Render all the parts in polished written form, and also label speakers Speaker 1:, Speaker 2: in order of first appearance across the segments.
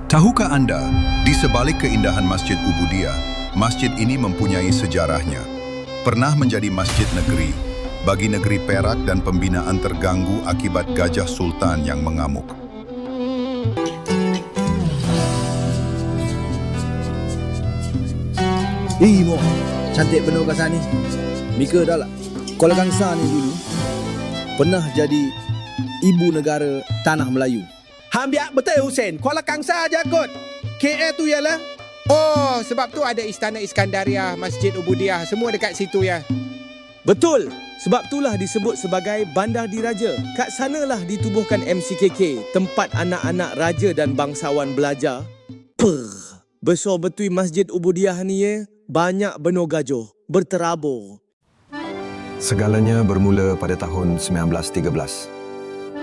Speaker 1: Tahukah anda, di sebalik keindahan Masjid Ubudiyah, masjid ini mempunyai sejarahnya. Pernah menjadi masjid negeri, bagi negeri Perak dan pembinaan terganggu akibat Gajah Sultan yang mengamuk.
Speaker 2: Mo, cantik penuh kasan ni. Mika dah lah. Kuala Kangsar ni dulu pernah jadi ibu negara tanah Melayu.
Speaker 3: Hambiak betul Hussein. Kuala Kangsar aja kot. KL tu ialah. Oh, sebab tu ada Istana Iskandaria, Masjid Ubudiyah, semua dekat situ ya.
Speaker 4: Betul. Sebab itulah disebut sebagai Bandar Diraja. Kat sanalah ditubuhkan MCKK, tempat anak-anak raja dan bangsawan belajar. Besar betul Masjid Ubudiyah ni ya. Banyak benur gajuh berterabur.
Speaker 5: Segalanya bermula pada tahun 1913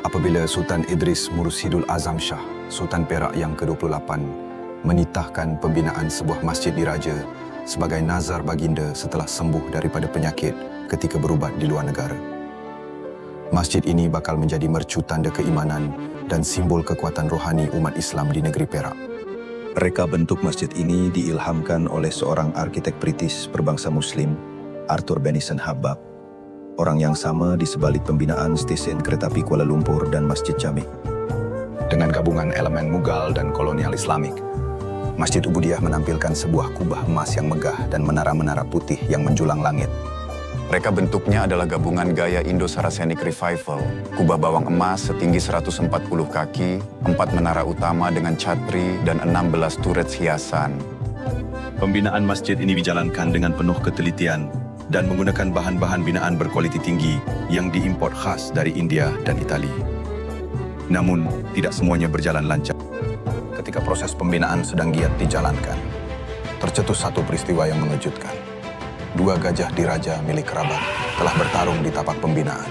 Speaker 5: apabila Sultan Idris Mursyidul Azam Shah, Sultan Perak yang ke-28, menitahkan pembinaan sebuah masjid diraja sebagai nazar baginda setelah sembuh daripada penyakit ketika berubat di luar negara. Masjid ini bakal menjadi mercu tanda keimanan dan simbol kekuatan rohani umat Islam di negeri Perak.
Speaker 6: Reka bentuk masjid ini diilhamkan oleh seorang arkitek British berbangsa Muslim, Arthur Benison Hubbard, orang yang sama di sebalik pembinaan stesen kereta api Kuala Lumpur dan Masjid Jami'.
Speaker 5: Dengan gabungan elemen Mughal dan kolonial Islamik, Masjid Ubudiyah menampilkan sebuah kubah emas yang megah dan menara-menara putih yang menjulang langit. Reka bentuknya adalah gabungan gaya Indo-Saracenic Revival, kubah bawang emas setinggi 140 kaki, 4 menara utama dengan chatri dan 16 turret hiasan.
Speaker 7: Pembinaan masjid ini dijalankan dengan penuh ketelitian dan menggunakan bahan-bahan binaan berkualiti tinggi yang diimport khas dari India dan Itali. Namun, tidak semuanya berjalan lancar.
Speaker 5: Ketika proses pembinaan sedang giat dijalankan, tercetus satu peristiwa yang mengejutkan. 2 gajah diraja milik kerabat telah bertarung di tapak pembinaan,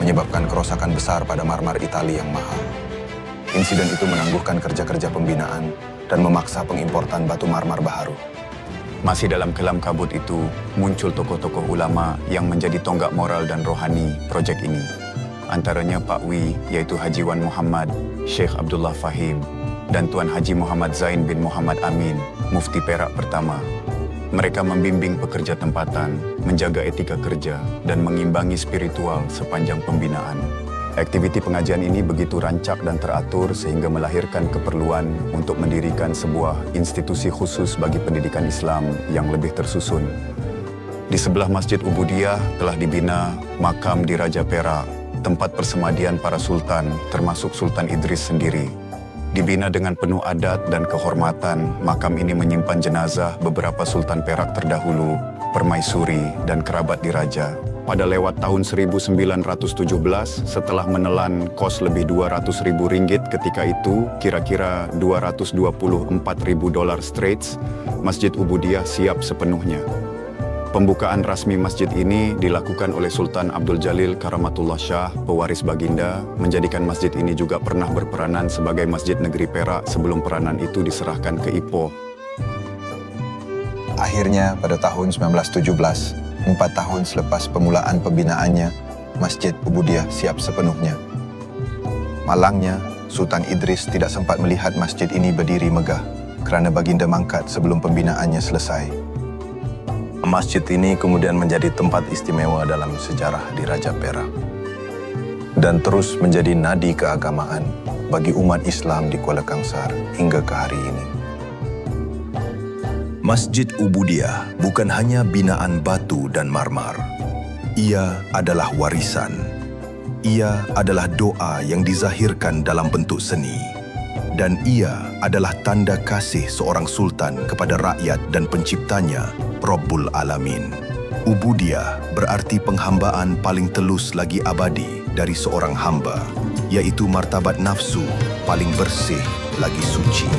Speaker 5: menyebabkan kerusakan besar pada marmer Itali yang mahal. Insiden itu menangguhkan kerja-kerja pembinaan dan memaksa pengimportan batu marmer baharu. Masih dalam kelam kabut itu, muncul tokoh-tokoh ulama yang menjadi tonggak moral dan rohani proyek ini. Antaranya Pak Wi, yaitu Haji Wan Muhammad, Sheikh Abdullah Fahim, dan Tuan Haji Muhammad Zain bin Muhammad Amin, Mufti Perak pertama. Mereka membimbing pekerja tempatan, menjaga etika kerja, dan mengimbangi spiritual sepanjang pembinaan. Aktiviti pengajian ini begitu rancak dan teratur sehingga melahirkan keperluan untuk mendirikan sebuah institusi khusus bagi pendidikan Islam yang lebih tersusun. Di sebelah Masjid Ubudiyah telah dibina makam Diraja Perak, tempat persemadian para sultan, termasuk Sultan Idris sendiri. Dibina dengan penuh adat dan kehormatan, makam ini menyimpan jenazah beberapa Sultan Perak terdahulu, permaisuri, dan kerabat diraja. Pada lewat tahun 1917, setelah menelan kos lebih Rp200.000 ketika itu, kira-kira $224.000 Straits, Masjid Ubudiyah siap sepenuhnya. Pembukaan rasmi masjid ini dilakukan oleh Sultan Abdul Jalil Karamatullah Shah, pewaris baginda, menjadikan masjid ini juga pernah berperanan sebagai Masjid Negeri Perak sebelum peranan itu diserahkan ke Ipoh. Akhirnya pada tahun 1917, 4 tahun selepas pemulaan pembinaannya, Masjid Ubudiyah siap sepenuhnya. Malangnya, Sultan Idris tidak sempat melihat masjid ini berdiri megah kerana baginda mangkat sebelum pembinaannya selesai. Masjid ini kemudian menjadi tempat istimewa dalam sejarah Diraja Perak dan terus menjadi nadi keagamaan bagi umat Islam di Kuala Kangsar hingga ke hari ini.
Speaker 6: Masjid Ubudiyah bukan hanya binaan batu dan marmer. Ia adalah warisan. Ia adalah doa yang dizahirkan dalam bentuk seni. Dan ia adalah tanda kasih seorang sultan kepada rakyat dan penciptanya, Rabbul Alamin. Ubudiyah berarti penghambaan paling telus lagi abadi dari seorang hamba, iaitu martabat nafsu paling bersih lagi suci.